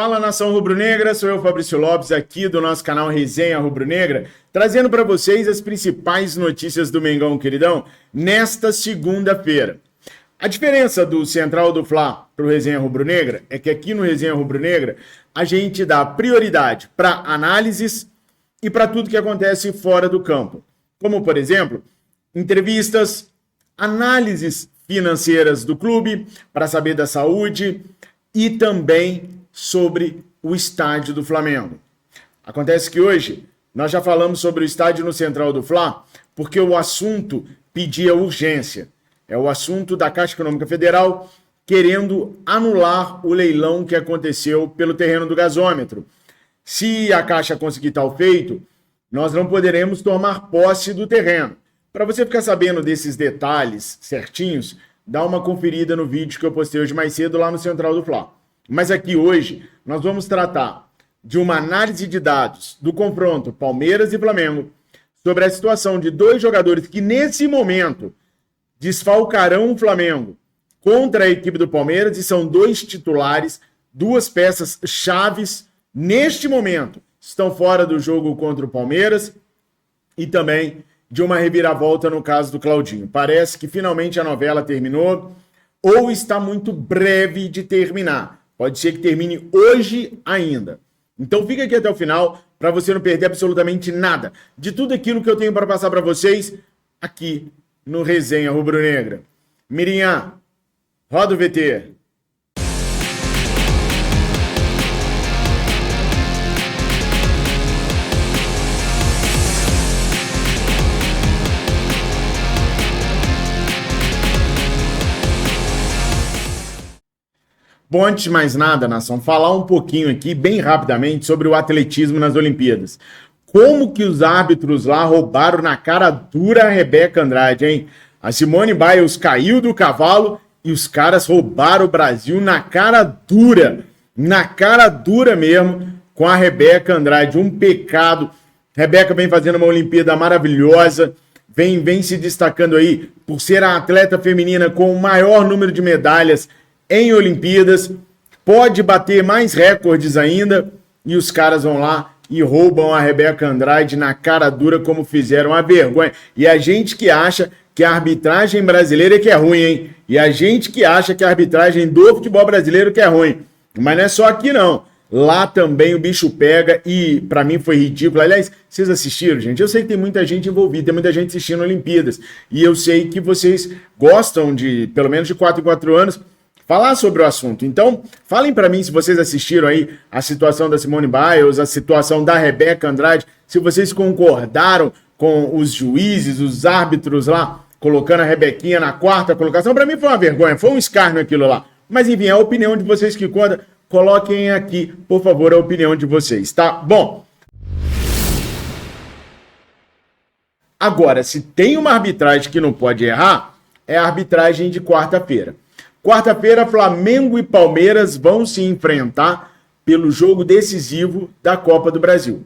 Fala, nação rubro-negra, sou eu, Fabrício Lopes, aqui do nosso canal Resenha Rubro-Negra, trazendo para vocês as principais notícias do Mengão, queridão, nesta segunda-feira. A diferença do Central do Fla para o Resenha Rubro-Negra é que aqui no Resenha Rubro-Negra a gente dá prioridade para análises e para tudo que acontece fora do campo. Como, por exemplo, entrevistas, análises financeiras do clube para saber da saúde e também sobre o estádio do Flamengo. Acontece que hoje nós já falamos sobre o estádio no Central do Fla porque o assunto pedia urgência. É o assunto da Caixa Econômica Federal querendo anular o leilão que aconteceu pelo terreno do gasômetro. Se a Caixa conseguir tal feito, nós não poderemos tomar posse do terreno. Para você ficar sabendo desses detalhes certinhos, dá uma conferida no vídeo que eu postei hoje mais cedo lá no Central do Fla. Mas aqui hoje nós vamos tratar de uma análise de dados do confronto Palmeiras e Flamengo sobre a situação de dois jogadores que nesse momento desfalcarão o Flamengo contra a equipe do Palmeiras e são dois titulares, duas peças chaves neste momento. Estão fora do jogo contra o Palmeiras e também de uma reviravolta no caso do Claudinho. Parece que finalmente a novela terminou ou está muito breve de terminar. Pode ser que termine hoje ainda. Então fica aqui até o final para você não perder absolutamente nada de tudo aquilo que eu tenho para passar para vocês aqui no Resenha Rubro-Negra. Mirinha, roda o VT. Bom, antes de mais nada, nação, falar um pouquinho aqui, bem rapidamente, sobre o atletismo nas Olimpíadas. Como que os árbitros lá roubaram na cara dura a Rebeca Andrade, hein? A Simone Biles caiu do cavalo e os caras roubaram o Brasil na cara dura mesmo, com a Rebeca Andrade. Um pecado. Rebeca vem fazendo uma Olimpíada maravilhosa, vem se destacando aí por ser a atleta feminina com o maior número de medalhas em Olimpíadas, pode bater mais recordes ainda, e os caras vão lá e roubam a Rebeca Andrade na cara dura como fizeram, a vergonha. E a gente que acha que a arbitragem brasileira é que é ruim, hein? E a gente que acha que a arbitragem do futebol brasileiro que é ruim. Mas não é só aqui não. Lá também o bicho pega e pra mim foi ridículo. Aliás, vocês assistiram, gente? Eu sei que tem muita gente envolvida, tem muita gente assistindo Olimpíadas. E eu sei que vocês gostam de, pelo menos de 4 em 4 anos, falar sobre o assunto. Então, falem para mim se vocês assistiram aí a situação da Simone Biles, a situação da Rebeca Andrade, se vocês concordaram com os juízes, os árbitros lá, colocando a Rebequinha na 4ª colocação. Para mim foi uma vergonha, foi um escárnio aquilo lá. Mas enfim, é a opinião de vocês que conta. Coloquem aqui, por favor, a opinião de vocês, tá? Bom, agora, se tem uma arbitragem que não pode errar, é a arbitragem de quarta-feira. Quarta-feira, Flamengo e Palmeiras vão se enfrentar pelo jogo decisivo da Copa do Brasil.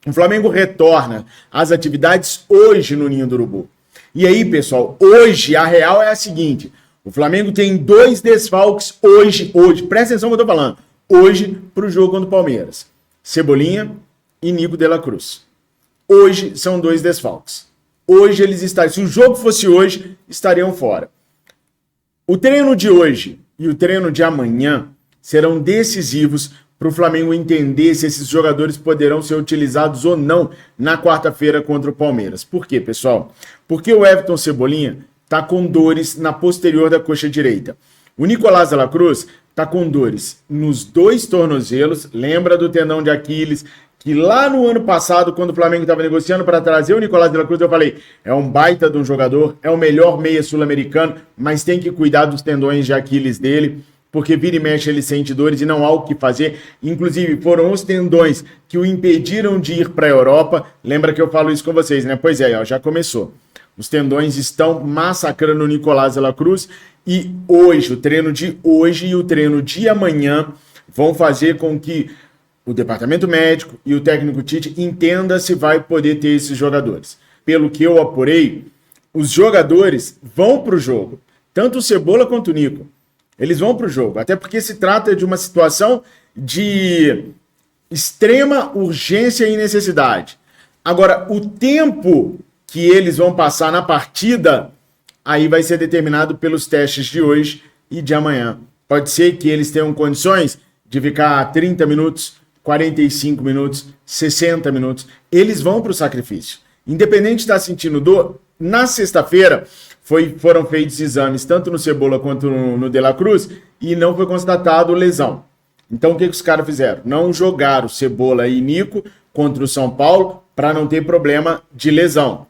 O Flamengo retorna às atividades hoje no Ninho do Urubu. E aí, pessoal, hoje a real é a seguinte: o Flamengo tem 2 desfalques hoje, presta atenção no que eu tô falando, hoje pro jogo contra o Palmeiras. Cebolinha e Nico de la Cruz. Hoje são 2 desfalques. Hoje eles estariam, se o jogo fosse hoje, estariam fora. O treino de hoje e o treino de amanhã serão decisivos para o Flamengo entender se esses jogadores poderão ser utilizados ou não na quarta-feira contra o Palmeiras. Por quê, pessoal? Porque o Everton Cebolinha está com dores na posterior da coxa direita. O Nicolás de la Cruz está com dores nos 2 tornozelos, lembra do tendão de Aquiles, que lá no ano passado, quando o Flamengo estava negociando para trazer o Nicolás de la Cruz, eu falei, é um baita de um jogador, é o melhor meia sul-americano, mas tem que cuidar dos tendões de Aquiles dele, porque vira e mexe ele sente dores e não há o que fazer. Inclusive, foram os tendões que o impediram de ir para a Europa. Lembra que eu falo isso com vocês, né? Pois é, ó, já começou. Os tendões estão massacrando o Nicolás de la Cruz e hoje, o treino de hoje e o treino de amanhã vão fazer com que o departamento médico e o técnico Tite entenda se vai poder ter esses jogadores. Pelo que eu apurei, os jogadores vão para o jogo. Tanto o Cebola quanto o Nico. Eles vão para o jogo. Até porque se trata de uma situação de extrema urgência e necessidade. Agora, o tempo que eles vão passar na partida, aí vai ser determinado pelos testes de hoje e de amanhã. Pode ser que eles tenham condições de ficar 30 minutos, 45 minutos, 60 minutos. Eles vão para o sacrifício. Independente de estar sentindo dor, na sexta-feira foram feitos exames tanto no Cebola quanto no De La Cruz e não foi constatado lesão. Então o que os caras fizeram? Não jogaram Cebola e Nico contra o São Paulo para não ter problema de lesão.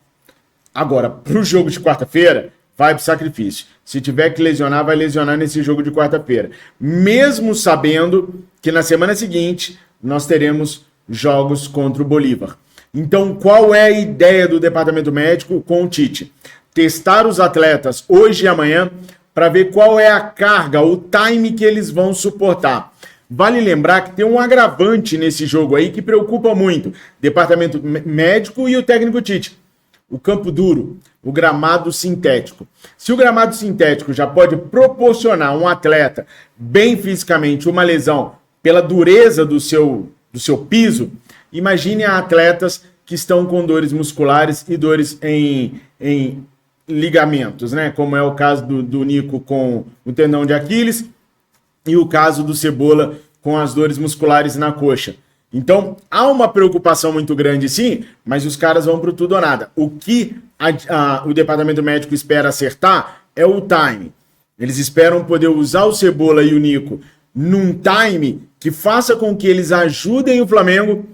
Agora, para o jogo de quarta-feira, vai para o sacrifício. Se tiver que lesionar, vai lesionar nesse jogo de quarta-feira. Mesmo sabendo que na semana seguinte nós teremos jogos contra o Bolívar. Então, qual é a ideia do departamento médico com o Tite? Testar os atletas hoje e amanhã para ver qual é a carga, o time que eles vão suportar. Vale lembrar que tem um agravante nesse jogo aí que preocupa muito. Departamento médico e o técnico Tite. O campo duro, o gramado sintético. Se o gramado sintético já pode proporcionar um atleta bem fisicamente uma lesão pela dureza do seu piso, imagine atletas que estão com dores musculares e dores em ligamentos, né? Como é o caso do Nico com o tendão de Aquiles e o caso do Cebola com as dores musculares na coxa. Então, há uma preocupação muito grande, sim, mas os caras vão para tudo ou nada. O que o departamento médico espera acertar é o time. Eles esperam poder usar o Cebola e o Nico num time que faça com que eles ajudem o Flamengo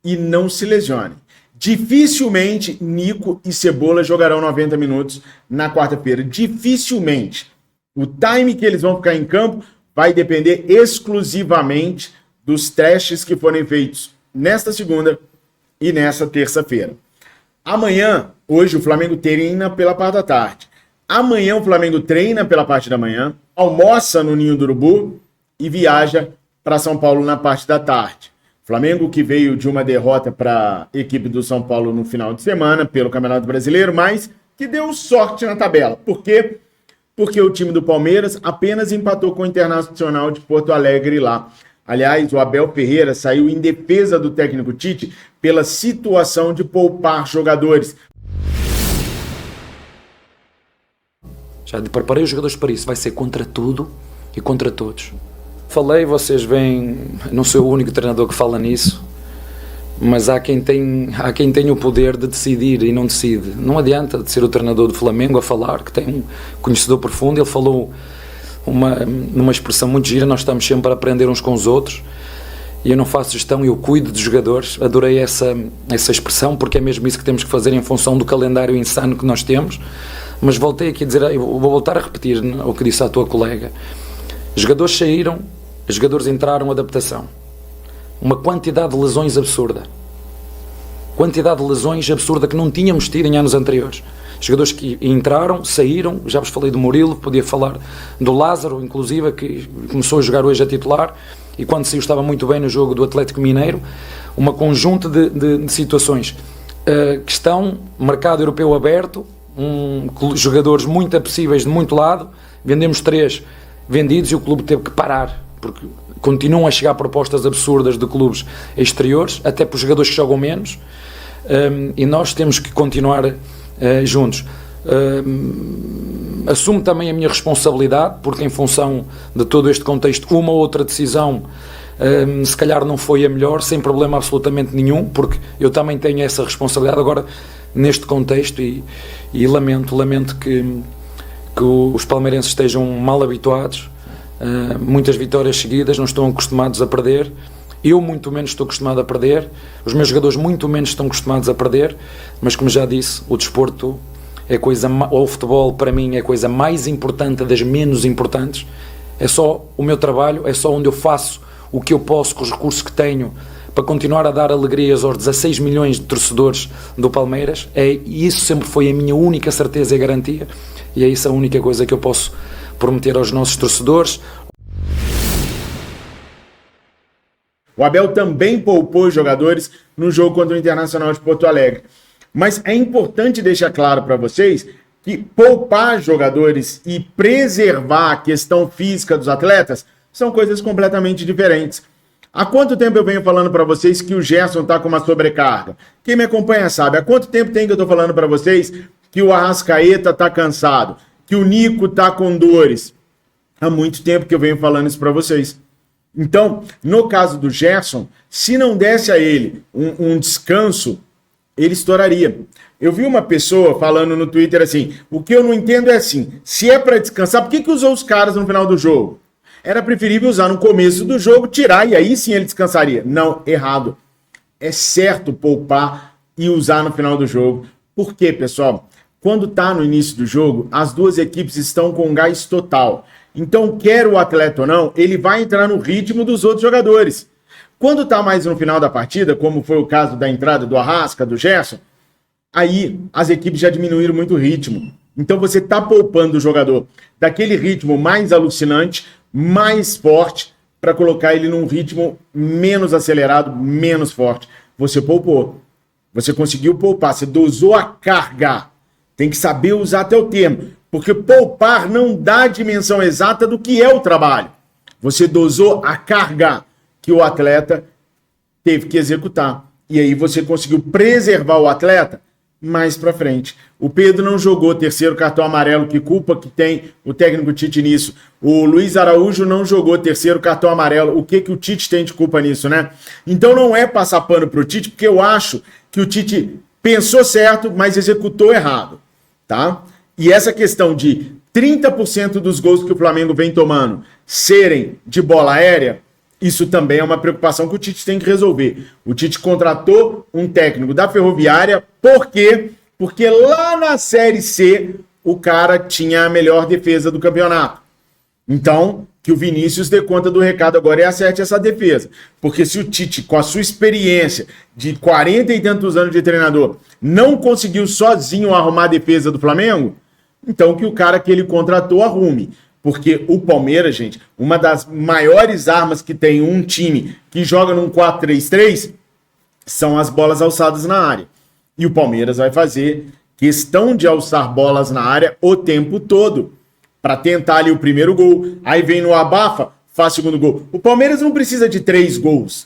e não se lesionem. Dificilmente Nico e Cebola jogarão 90 minutos na quarta-feira. Dificilmente. O time que eles vão ficar em campo vai depender exclusivamente dos testes que forem feitos nesta segunda e nesta terça-feira. Amanhã, hoje o Flamengo treina pela parte da tarde. Amanhã o Flamengo treina pela parte da manhã, almoça no Ninho do Urubu e viaja para São Paulo na parte da tarde. Flamengo que veio de uma derrota para a equipe do São Paulo no final de semana pelo Campeonato Brasileiro, mas que deu sorte na tabela. Por quê? Porque o time do Palmeiras apenas empatou com o Internacional de Porto Alegre lá. Aliás, o Abel Ferreira saiu em defesa do técnico Tite pela situação de poupar jogadores. Já preparei os jogadores para isso, vai ser contra tudo e contra todos. Falei, vocês veem, não sou o único treinador que fala nisso, mas há quem tem o poder de decidir e não decide. Não adianta de ser o treinador do Flamengo a falar, que tem um conhecedor profundo. Ele falou numa expressão muito gira: nós estamos sempre a aprender uns com os outros, e eu não faço gestão, eu cuido dos jogadores. Adorei essa expressão, porque é mesmo isso que temos que fazer em função do calendário insano que nós temos. Mas voltei aqui a dizer, eu vou voltar a repetir o que disse à tua colega: jogadores saíram, jogadores entraram, adaptação. Uma quantidade de lesões absurda. Quantidade de lesões absurda que não tínhamos tido em anos anteriores. Jogadores que entraram, saíram, já vos falei do Murilo, podia falar do Lázaro, inclusive, que começou a jogar hoje a titular, e quando saiu estava muito bem no jogo do Atlético Mineiro. Uma conjunto de situações. Questão, mercado europeu aberto, jogadores muito apetecíveis de muito lado, vendemos 3 vendidos e o clube teve que parar, porque continuam a chegar propostas absurdas de clubes exteriores, até para os jogadores que jogam menos, e nós temos que continuar juntos. Assumo também a minha responsabilidade, porque em função de todo este contexto, uma ou outra decisão se calhar não foi a melhor, sem problema absolutamente nenhum, porque eu também tenho essa responsabilidade agora neste contexto, e lamento que os palmeirenses estejam mal habituados. Muitas vitórias seguidas, não estão acostumados a perder. Eu muito menos estou acostumado a perder, os meus jogadores muito menos estão acostumados a perder, mas como já disse, o desporto é coisa, ou o futebol para mim é a coisa mais importante das menos importantes. É só o meu trabalho, é só onde eu faço o que eu posso com os recursos que tenho para continuar a dar alegrias aos 16 milhões de torcedores do Palmeiras. E isso sempre foi a minha única certeza e garantia, e é isso a única coisa que eu posso prometer aos nossos torcedores. O Abel também poupou os jogadores no jogo contra o Internacional de Porto Alegre. Mas é importante deixar claro para vocês que poupar jogadores e preservar a questão física dos atletas são coisas completamente diferentes. Há quanto tempo eu venho falando para vocês que o Gerson está com uma sobrecarga? Quem me acompanha sabe. Há quanto tempo tem que eu estou falando para vocês que o Arrascaeta está cansado, que o Nico está com dores? Há muito tempo que eu venho falando isso para vocês. Então, no caso do Gerson, se não desse a ele um descanso, ele estouraria. Eu vi uma pessoa falando no Twitter assim, o que eu não entendo é assim, se é para descansar, por que usou os caras no final do jogo? Era preferível usar no começo do jogo, tirar e aí sim ele descansaria. Não, errado. É certo poupar e usar no final do jogo. Por quê, pessoal? Quando está no início do jogo, as duas equipes estão com gás total. Então, quer o atleta ou não, ele vai entrar no ritmo dos outros jogadores. Quando está mais no final da partida, como foi o caso da entrada do Arrasca, do Gerson, aí as equipes já diminuíram muito o ritmo. Então você está poupando o jogador daquele ritmo mais alucinante, mais forte, para colocar ele num ritmo menos acelerado, menos forte. Você poupou. Você conseguiu poupar, você dosou a carga. Tem que saber usar até o termo, porque poupar não dá a dimensão exata do que é o trabalho. Você dosou a carga que o atleta teve que executar. E aí você conseguiu preservar o atleta mais para frente. O Pedro não jogou terceiro cartão amarelo, que culpa que tem o técnico Tite nisso. O Luiz Araújo não jogou terceiro cartão amarelo. O que o Tite tem de culpa nisso, né? Então não é passar pano pro Tite, porque eu acho que o Tite pensou certo, mas executou errado, tá? E essa questão de 30% dos gols que o Flamengo vem tomando serem de bola aérea, isso também é uma preocupação que o Tite tem que resolver. O Tite contratou um técnico da Ferroviária, por quê? Porque lá na Série C o cara tinha a melhor defesa do campeonato. Então, que o Vinícius dê conta do recado agora e acerte essa defesa. Porque se o Tite, com a sua experiência de 40 e tantos anos de treinador, não conseguiu sozinho arrumar a defesa do Flamengo, então que o cara que ele contratou arrume. Porque o Palmeiras, gente, uma das maiores armas que tem um time que joga num 4-3-3 são as bolas alçadas na área. E o Palmeiras vai fazer questão de alçar bolas na área o tempo todo, para tentar ali o primeiro gol. Aí vem no abafa, faz o segundo gol. O Palmeiras não precisa de 3 gols.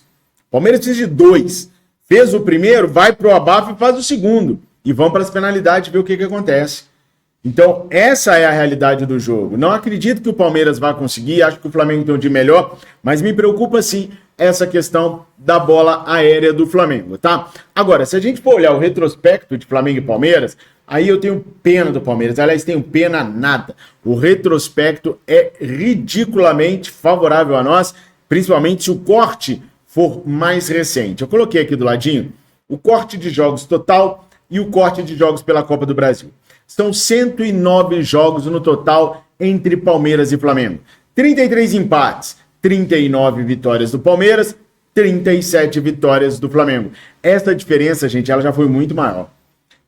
O Palmeiras precisa de 2. Fez o primeiro, vai pro abafa e faz o segundo. E vão para as penalidades ver o que acontece. Então, essa é a realidade do jogo. Não acredito que o Palmeiras vá conseguir, acho que o Flamengo tem um time melhor, mas me preocupa sim essa questão da bola aérea do Flamengo, tá? Agora, se a gente for olhar o retrospecto de Flamengo e Palmeiras, aí eu tenho pena do Palmeiras, aliás, tenho pena nada. O retrospecto é ridiculamente favorável a nós, principalmente se o corte for mais recente. Eu coloquei aqui do ladinho o corte de jogos total e o corte de jogos pela Copa do Brasil. São 109 jogos no total entre Palmeiras e Flamengo. 33 empates, 39 vitórias do Palmeiras, 37 vitórias do Flamengo. Essa diferença, gente, ela já foi muito maior.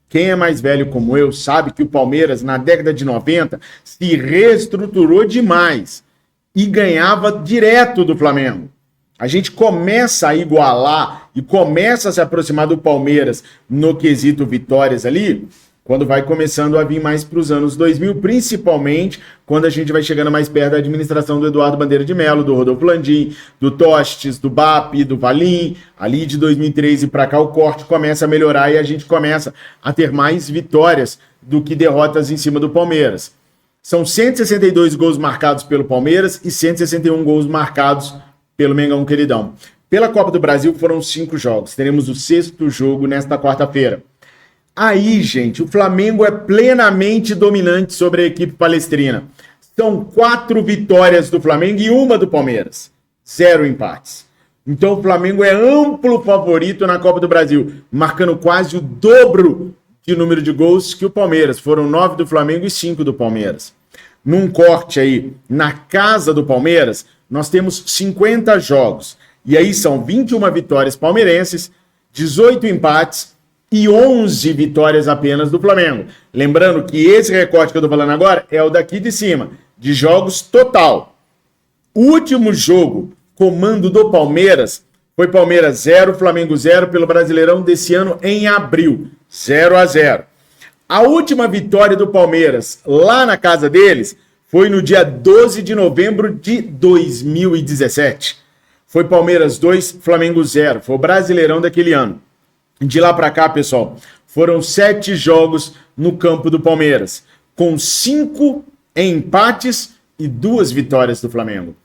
Quem é mais velho como eu sabe que o Palmeiras, na década de 90, se reestruturou demais e ganhava direto do Flamengo. A gente começa a igualar e começa a se aproximar do Palmeiras no quesito vitórias ali, quando vai começando a vir mais para os anos 2000, principalmente quando a gente vai chegando mais perto da administração do Eduardo Bandeira de Melo, do Rodolfo Landim, do Tostes, do BAP, do Valim. Ali de 2013 para cá o corte começa a melhorar e a gente começa a ter mais vitórias do que derrotas em cima do Palmeiras. São 162 gols marcados pelo Palmeiras e 161 gols marcados pelo Mengão Queridão. Pela Copa do Brasil foram 5 jogos. Teremos o 6º jogo nesta quarta-feira. Aí, gente, o Flamengo é plenamente dominante sobre a equipe palestrina. São 4 vitórias do Flamengo e 1 do Palmeiras. 0 empates. Então o Flamengo é amplo favorito na Copa do Brasil, marcando quase o dobro de número de gols que o Palmeiras. Foram 9 do Flamengo e 5 do Palmeiras. Num corte aí, na casa do Palmeiras, nós temos 50 jogos. E aí são 21 vitórias palmeirenses, 18 empates e 11 vitórias apenas do Flamengo. Lembrando que esse recorte que eu tô falando agora é o daqui de cima, de jogos total. O último jogo, comando do Palmeiras, foi Palmeiras 0, Flamengo 0 pelo Brasileirão desse ano em abril, 0-0. A última vitória do Palmeiras lá na casa deles foi no dia 12 de novembro de 2017. foi Palmeiras 2, Flamengo 0. Foi o Brasileirão daquele ano. De lá para cá, pessoal, foram 7 jogos no campo do Palmeiras, com 5 empates e 2 vitórias do Flamengo.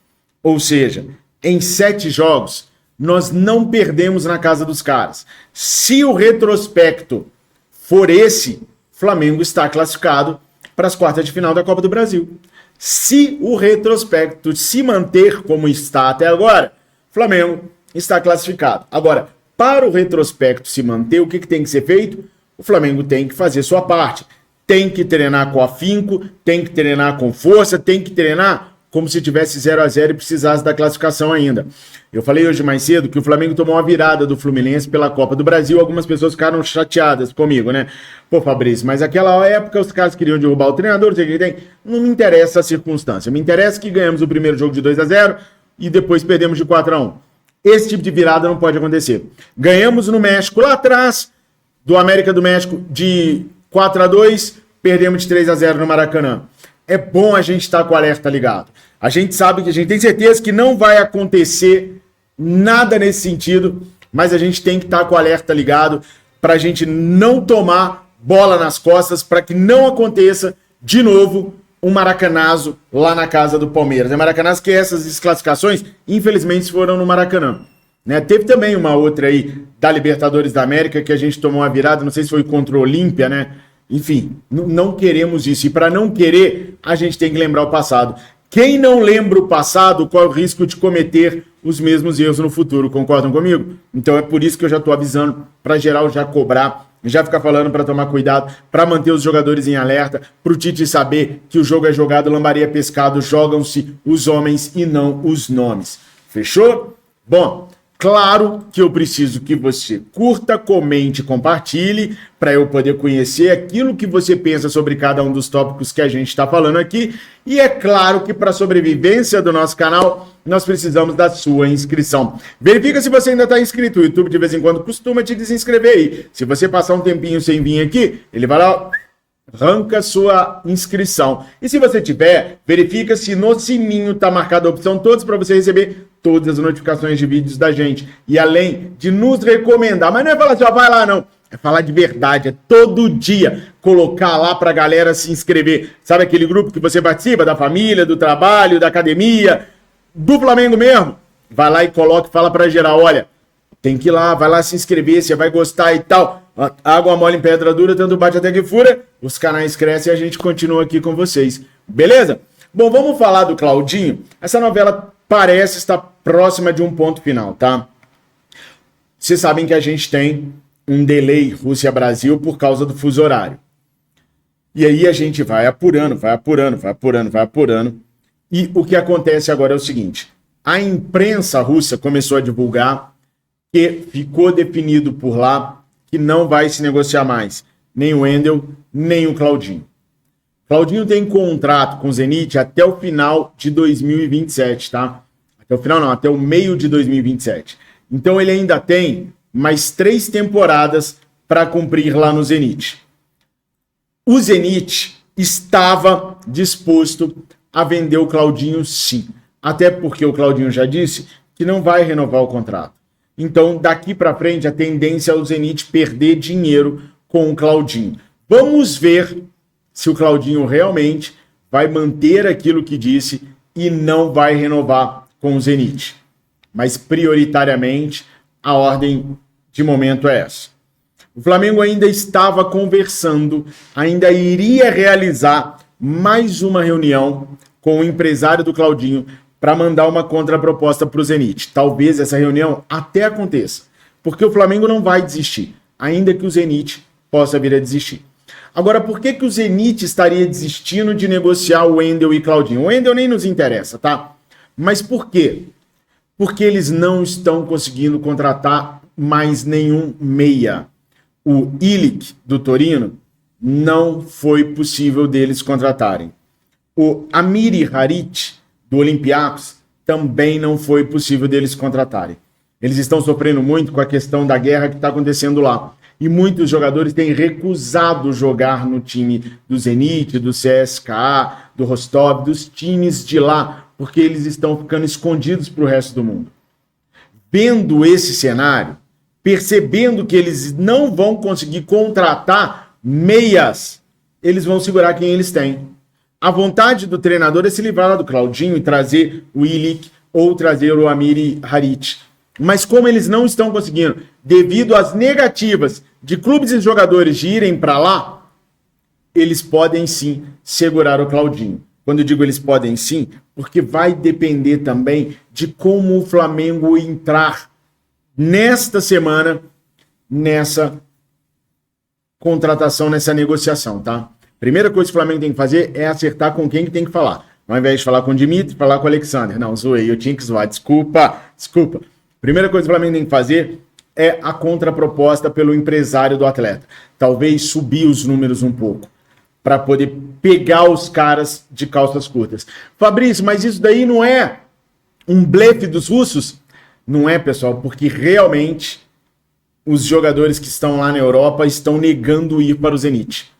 Ou seja, em 7 jogos, nós não perdemos na casa dos caras. Se o retrospecto for esse, Flamengo está classificado para as quartas de final da Copa do Brasil. Se o retrospecto se manter como está até agora, Flamengo está classificado. Agora, para o retrospecto se manter, o que tem que ser feito? O Flamengo tem que fazer sua parte. Tem que treinar com afinco, tem que treinar com força, tem que treinar como se tivesse 0-0 e precisasse da classificação ainda. Eu falei hoje mais cedo que o Flamengo tomou uma virada do Fluminense pela Copa do Brasil. Algumas pessoas ficaram chateadas comigo, né? Pô, Fabrício, mas naquela época os caras queriam derrubar o treinador, não sei o que tem. Não me interessa a circunstância. Me interessa que ganhamos o primeiro jogo de 2-0 e depois perdemos de 4-1. Esse tipo de virada não pode acontecer. Ganhamos no México lá atrás, do América do México, de 4-2, perdemos de 3-0 no Maracanã. É bom a gente estar com o alerta ligado. A gente sabe que a gente tem certeza que não vai acontecer nada nesse sentido, mas a gente tem que estar com o alerta ligado para a gente não tomar bola nas costas, para que não aconteça de novo um maracanazo lá na casa do Palmeiras. É Maracanazo que essas desclassificações, infelizmente, foram no Maracanã. Né? Teve também uma outra aí da Libertadores da América que a gente tomou uma virada, não sei se foi contra o Olímpia, né? Enfim, não queremos isso. E para não querer, a gente tem que lembrar o passado. Quem não lembra o passado, corre o risco de cometer os mesmos erros no futuro. Concordam comigo? Então é por isso que eu já estou avisando, para geral já cobrar, já ficar falando para tomar cuidado, para manter os jogadores em alerta, para o Tite saber que o jogo é jogado, lambaria é pescado, jogam-se os homens e não os nomes. Fechou? Bom, claro que eu preciso que você curta, comente, compartilhe, para eu poder conhecer aquilo que você pensa sobre cada um dos tópicos que a gente está falando aqui. E é claro que para a sobrevivência do nosso canal, nós precisamos da sua inscrição. Verifica se você ainda está inscrito. O YouTube de vez em quando costuma te desinscrever aí. Se você passar um tempinho sem vir aqui, ele vai lá, arranca sua inscrição. E se você tiver, verifica se no sininho está marcada a opção todos para você receber todas as notificações de vídeos da gente. E além de nos recomendar, mas não é falar assim, ó, vai lá não. É falar de verdade, é todo dia colocar lá pra galera se inscrever. Sabe aquele grupo que você participa, da família, do trabalho, da academia, do Flamengo mesmo? Vai lá e coloca e fala pra geral, olha, tem que ir lá, vai lá se inscrever, você vai gostar e tal. Água mole em pedra dura, tanto bate até que fura. Os canais crescem e a gente continua aqui com vocês. Beleza? Bom, vamos falar do Claudinho. Essa novela parece estar próxima de um ponto final, tá? Vocês sabem que a gente tem um delay Rússia-Brasil por causa do fuso horário. E aí a gente vai apurando. E o que acontece agora é o seguinte. A imprensa russa começou a divulgar que ficou definido por lá que não vai se negociar mais nem o Wendel, nem o Claudinho. Claudinho tem contrato com o Zenit até o final de 2027, tá? Até o final não, até o meio de 2027. Então ele ainda tem mais 3 temporadas para cumprir lá no Zenit. O Zenit estava disposto a vender o Claudinho, sim. Até porque o Claudinho já disse que não vai renovar o contrato. Então, daqui para frente, a tendência é o Zenit perder dinheiro com o Claudinho. Vamos ver se o Claudinho realmente vai manter aquilo que disse e não vai renovar com o Zenit. Mas, prioritariamente, a ordem de momento é essa. O Flamengo ainda estava conversando, ainda iria realizar mais uma reunião com o empresário do Claudinho para mandar uma contraproposta para o Zenit. Talvez essa reunião até aconteça, porque o Flamengo não vai desistir, ainda que o Zenit possa vir a desistir. Agora, por que o Zenit estaria desistindo de negociar o Wendel e Claudinho? O Wendel nem nos interessa, tá? Mas por quê? Porque eles não estão conseguindo contratar mais nenhum meia. O Ilic, do Torino, não foi possível deles contratarem. O Amiri Harit, do Olympiacos, também não foi possível deles contratarem. Eles estão sofrendo muito com a questão da guerra que está acontecendo lá. E muitos jogadores têm recusado jogar no time do Zenit, do CSKA, do Rostov, dos times de lá, porque eles estão ficando escondidos para o resto do mundo. vendo esse cenário, percebendo que eles não vão conseguir contratar meias, eles vão segurar quem eles têm. A vontade do treinador é se livrar do Claudinho e trazer o Ilic ou trazer o Amiri Harit. Mas como eles não estão conseguindo, devido às negativas de clubes e jogadores de irem para lá, eles podem sim segurar o Claudinho. Quando eu digo eles podem sim, porque vai depender também de como o Flamengo entrar nesta semana, nessa contratação, nessa negociação, tá? Primeira coisa que o Flamengo tem que fazer é acertar com quem que tem que falar. Ao invés de falar com o Dimitri, falar com o Alexander. Não, zoei, eu tinha que zoar, desculpa. Primeira coisa que o Flamengo tem que fazer é a contraproposta pelo empresário do atleta. Talvez subir os números um pouco, para poder pegar os caras de calças curtas. Fabrício, mas isso daí não é um blefe dos russos? Não é, pessoal, porque realmente os jogadores que estão lá na Europa estão negando ir para o Zenit.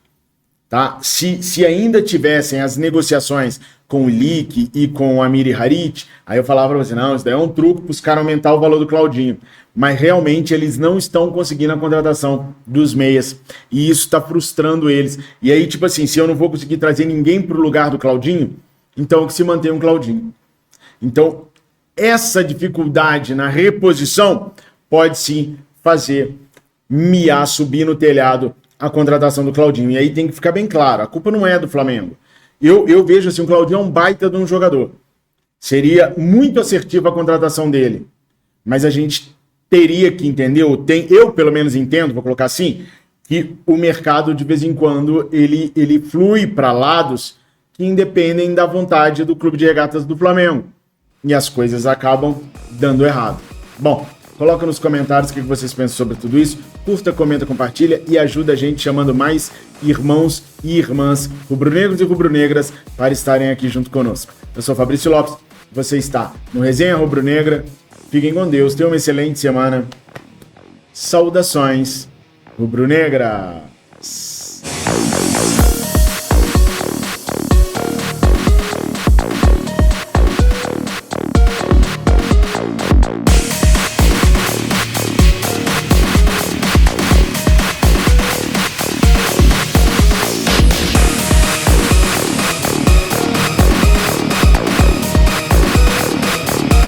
Tá? Se ainda tivessem as negociações com o Ilic e com o Amiri Harit, aí eu falava para você, não, isso daí é um truque para os caras aumentar o valor do Claudinho. Mas realmente eles não estão conseguindo a contratação dos meias. E isso está frustrando eles. E aí, tipo assim, se eu não vou conseguir trazer ninguém para o lugar do Claudinho, então que se mantenha um Claudinho. Então, essa dificuldade na reposição pode sim fazer miar, subir no telhado a contratação do Claudinho. E aí tem que ficar bem claro, a culpa não é do Flamengo. Eu vejo assim, o Claudinho é um baita de um jogador. Seria muito assertiva a contratação dele. Mas a gente teria que entender, eu pelo menos entendo, vou colocar assim, que o mercado de vez em quando ele flui para lados que independem da vontade do clube de regatas do Flamengo. E as coisas acabam dando errado. Bom, coloca nos comentários o que vocês pensam sobre tudo isso. Curta, comenta, compartilha e ajuda a gente chamando mais irmãos e irmãs rubro-negros e rubro-negras para estarem aqui junto conosco. Eu sou Fabrício Lopes, você está no Resenha Rubro-Negra. Fiquem com Deus, tenham uma excelente semana. Saudações rubro-negras.